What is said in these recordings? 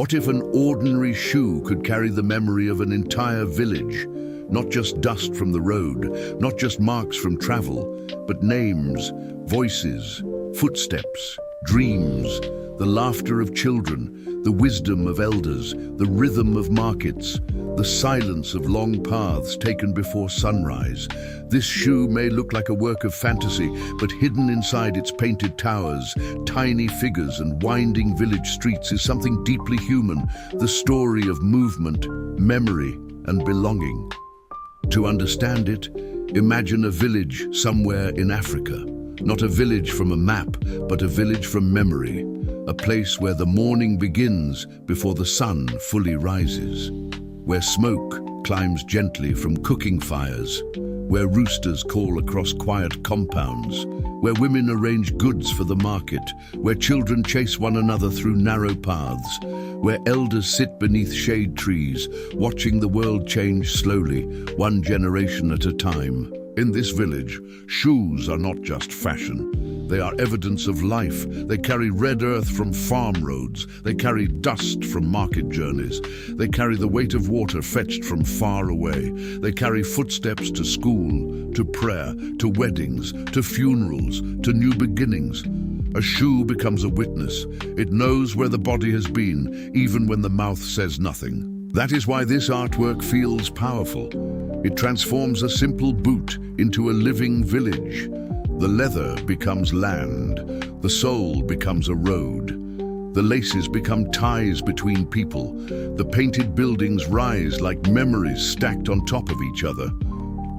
What if an ordinary shoe could carry the memory of an entire village? Not just dust from the road, not just marks from travel, but names, voices, footsteps, dreams, the laughter of children, the wisdom of elders, the rhythm of markets, the silence of long paths taken before sunrise. This shoe may look like a work of fantasy, but hidden inside its painted towers, tiny figures and winding village streets is something deeply human, the story of movement, memory and belonging. To understand it, imagine a village somewhere in Africa. Not a village from a map, but a village from memory. A place where the morning begins before the sun fully rises. Where smoke climbs gently from cooking fires. Where roosters call across quiet compounds. Where women arrange goods for the market. Where children chase one another through narrow paths. Where elders sit beneath shade trees, watching the world change slowly, one generation at a time. In this village, shoes are not just fashion. They are evidence of life. They carry red earth from farm roads. They carry dust from market journeys. They carry the weight of water fetched from far away. They carry footsteps to school, to prayer, to weddings, to funerals, to new beginnings. A shoe becomes a witness. It knows where the body has been, even when the mouth says nothing. That is why this artwork feels powerful. It transforms a simple boot into a living village. The leather becomes land. The sole becomes a road. The laces become ties between people. The painted buildings rise like memories stacked on top of each other.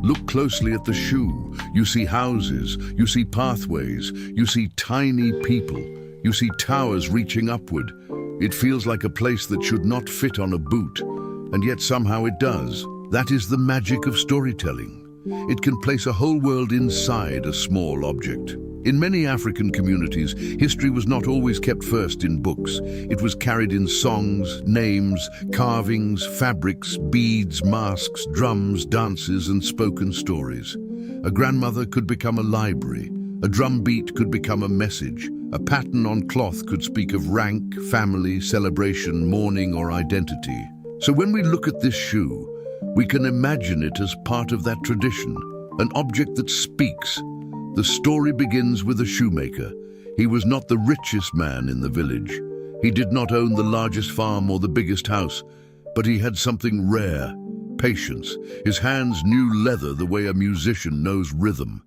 Look closely at the shoe. You see houses, you see pathways, you see tiny people, you see towers reaching upward. It feels like a place that should not fit on a boot, and yet somehow it does. That is the magic of storytelling. It can place a whole world inside a small object. In many African communities, history was not always kept first in books. It was carried in songs, names, carvings, fabrics, beads, masks, drums, dances, and spoken stories. A grandmother could become a library. A drum beat could become a message. A pattern on cloth could speak of rank, family, celebration, mourning, or identity. So when we look at this shoe, we can imagine it as part of that tradition, an object that speaks. The story begins with a shoemaker. He was not the richest man in the village. He did not own the largest farm or the biggest house, but he had something rare, patience. His hands knew leather the way a musician knows rhythm.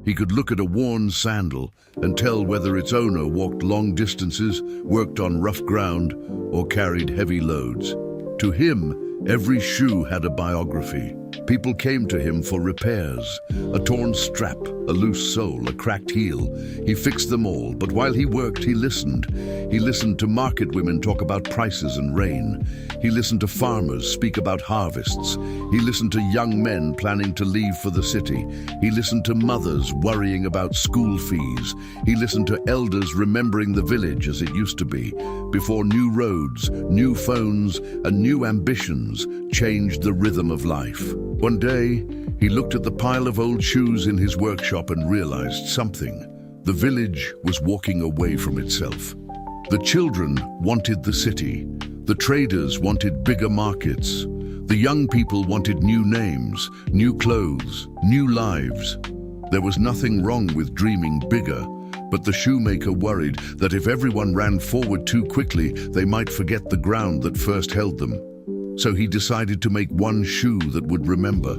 He could look at a worn sandal and tell whether its owner walked long distances, worked on rough ground, or carried heavy loads. To him, every shoe had a biography. People came to him for repairs, a torn strap, a loose sole, a cracked heel. He fixed them all, but while he worked, he listened. He listened to market women talk about prices and rain. He listened to farmers speak about harvests. He listened to young men planning to leave for the city. He listened to mothers worrying about school fees. He listened to elders remembering the village as it used to be, before new roads, new phones, and new ambitions changed the rhythm of life. One day, he looked at the pile of old shoes in his workshop and realized something. The village was walking away from itself. The children wanted the city. The traders wanted bigger markets. The young people wanted new names, new clothes, new lives. There was nothing wrong with dreaming bigger, but the shoemaker worried that if everyone ran forward too quickly, they might forget the ground that first held them. So he decided to make one shoe that would remember.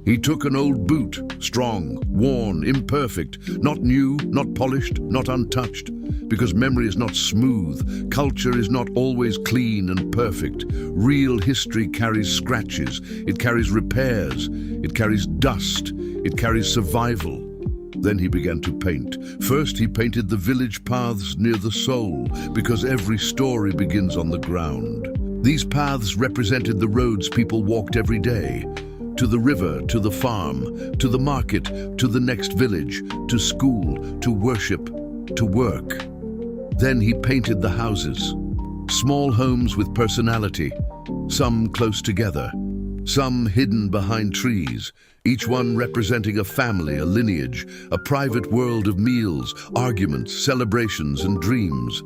He took an old boot, strong, worn, imperfect, not new, not polished, not untouched. Because memory is not smooth, culture is not always clean and perfect. Real history carries scratches, it carries repairs, it carries dust, it carries survival. Then he began to paint. First he painted the village paths near the sole, because every story begins on the ground. These paths represented the roads people walked every day. To the river, to the farm, to the market, to the next village, to school, to worship, to work. Then he painted the houses. Small homes with personality, some close together, some hidden behind trees, each one representing a family, a lineage, a private world of meals, arguments, celebrations, and dreams.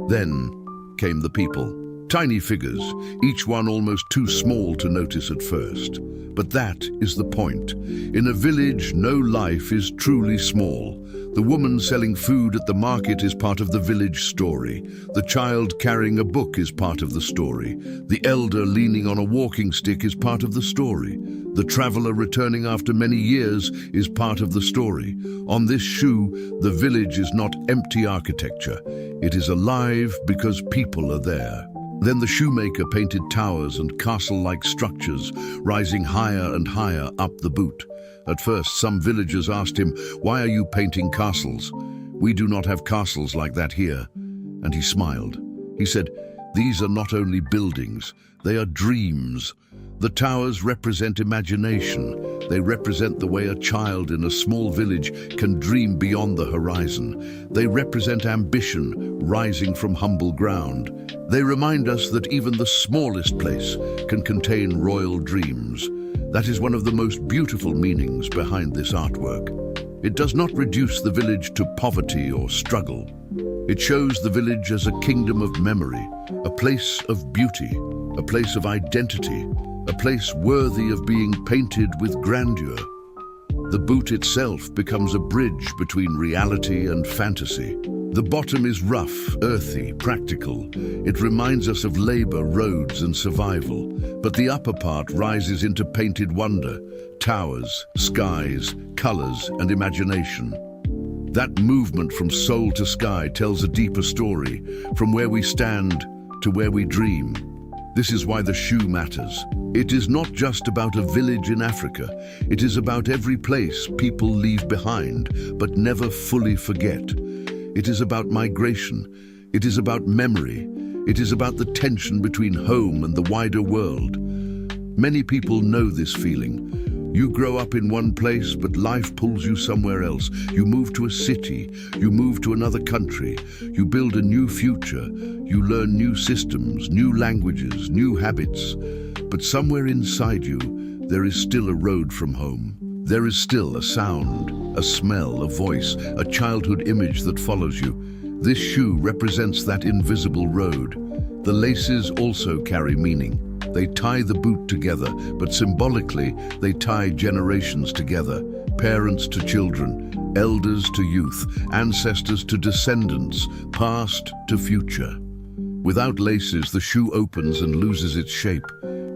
Then came the people. Tiny figures, each one almost too small to notice at first. But that is the point. In a village, no life is truly small. The woman selling food at the market is part of the village story. The child carrying a book is part of the story. The elder leaning on a walking stick is part of the story. The traveler returning after many years is part of the story. On this shoe, the village is not empty architecture. It is alive because people are there. Then the shoemaker painted towers and castle-like structures, rising higher and higher up the boot. At first, some villagers asked him, "Why are you painting castles? We do not have castles like that here." And he smiled. He said, "These are not only buildings, they are dreams." The towers represent imagination. They represent the way a child in a small village can dream beyond the horizon. They represent ambition, rising from humble ground. They remind us that even the smallest place can contain royal dreams. That is one of the most beautiful meanings behind this artwork. It does not reduce the village to poverty or struggle. It shows the village as a kingdom of memory, a place of beauty, a place of identity, a place worthy of being painted with grandeur. The boot itself becomes a bridge between reality and fantasy. The bottom is rough, earthy, practical. It reminds us of labor, roads, and survival. But the upper part rises into painted wonder, towers, skies, colors, and imagination. That movement from soul to sky tells a deeper story, from where we stand to where we dream. This is why the shoe matters. It is not just about a village in Africa. It is about every place people leave behind, but never fully forget. It is about migration. It is about memory. It is about the tension between home and the wider world. Many people know this feeling. You grow up in one place, but life pulls you somewhere else. You move to a city, you move to another country, you build a new future, you learn new systems, new languages, new habits. But somewhere inside you, there is still a road from home. There is still a sound, a smell, a voice, a childhood image that follows you. This shoe represents that invisible road. The laces also carry meaning. They tie the boot together, but symbolically, they tie generations together. Parents to children, elders to youth, ancestors to descendants, past to future. Without laces, the shoe opens and loses its shape.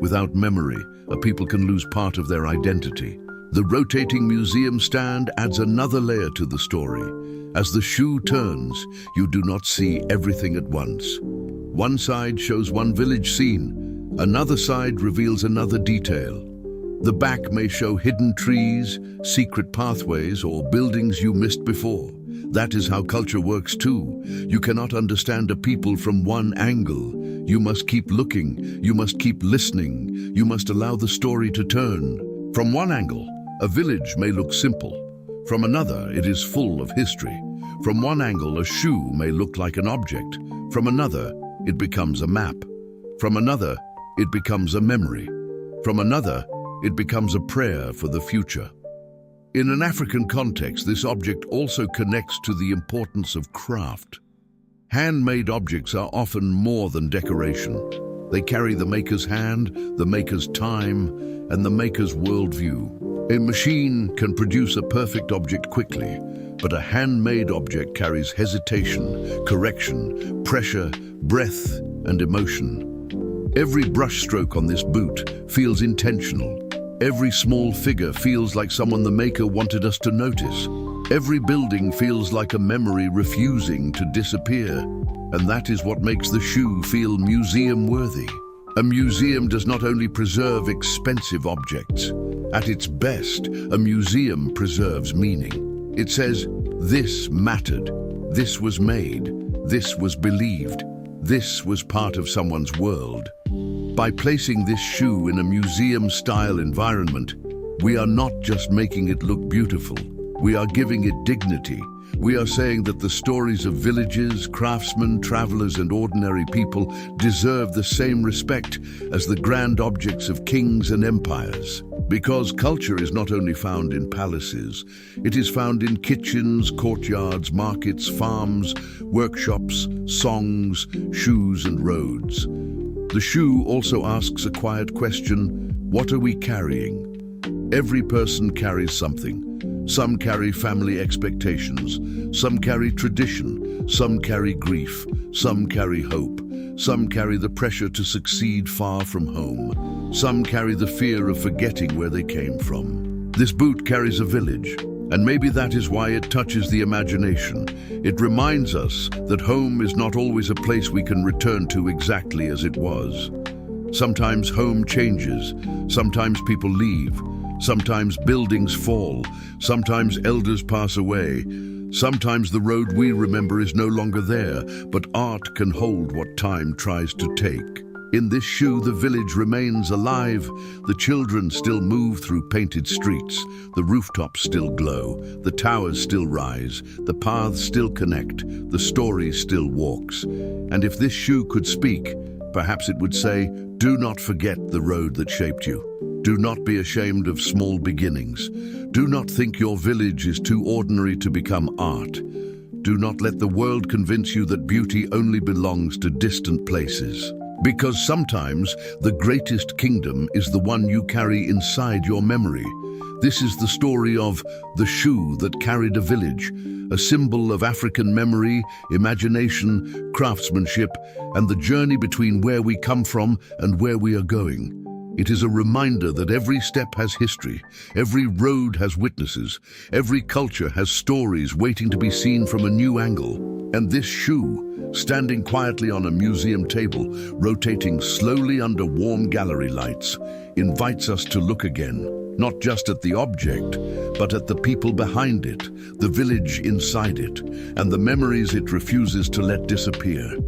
Without memory, a people can lose part of their identity. The rotating museum stand adds another layer to the story. As the shoe turns, you do not see everything at once. One side shows one village scene. Another side reveals another detail. The back may show hidden trees, secret pathways, or buildings you missed before. That is how culture works too. You cannot understand a people from one angle. You must keep looking, you must keep listening, you must allow the story to turn. From one angle, a village may look simple. From another, it is full of history. From one angle, a shoe may look like an object. From another, it becomes a map. From another, it becomes a memory. From another, it becomes a prayer for the future. In an African context, this object also connects to the importance of craft. Handmade objects are often more than decoration. They carry the maker's hand, the maker's time, and the maker's worldview. A machine can produce a perfect object quickly, but a handmade object carries hesitation, correction, pressure, breath, and emotion. Every brushstroke on this boot feels intentional. Every small figure feels like someone the maker wanted us to notice. Every building feels like a memory refusing to disappear. And that is what makes the shoe feel museum-worthy. A museum does not only preserve expensive objects. At its best, a museum preserves meaning. It says, this mattered, this was made, this was believed, this was part of someone's world. By placing this shoe in a museum-style environment, we are not just making it look beautiful, we are giving it dignity. We are saying that the stories of villages, craftsmen, travelers, and ordinary people deserve the same respect as the grand objects of kings and empires. Because culture is not only found in palaces, it is found in kitchens, courtyards, markets, farms, workshops, songs, shoes, and roads. The shoe also asks a quiet question: what are we carrying? Every person carries something. Some carry family expectations, some carry tradition, some carry grief, some carry hope, some carry the pressure to succeed far from home, some carry the fear of forgetting where they came from. This boot carries a village, and maybe that is why it touches the imagination. It reminds us that home is not always a place we can return to exactly as it was. Sometimes home changes, sometimes people leave, sometimes buildings fall, sometimes elders pass away, sometimes the road we remember is no longer there, but art can hold what time tries to take. In this shoe, the village remains alive. The children still move through painted streets, the rooftops still glow, the towers still rise, the paths still connect, the story still walks. And if this shoe could speak, perhaps it would say, do not forget the road that shaped you. Do not be ashamed of small beginnings. Do not think your village is too ordinary to become art. Do not let the world convince you that beauty only belongs to distant places. Because sometimes the greatest kingdom is the one you carry inside your memory. This is the story of the shoe that carried a village, a symbol of African memory, imagination, craftsmanship, and the journey between where we come from and where we are going. It is a reminder that every step has history, every road has witnesses, every culture has stories waiting to be seen from a new angle. And this shoe, standing quietly on a museum table, rotating slowly under warm gallery lights, invites us to look again, not just at the object, but at the people behind it, the village inside it, and the memories it refuses to let disappear.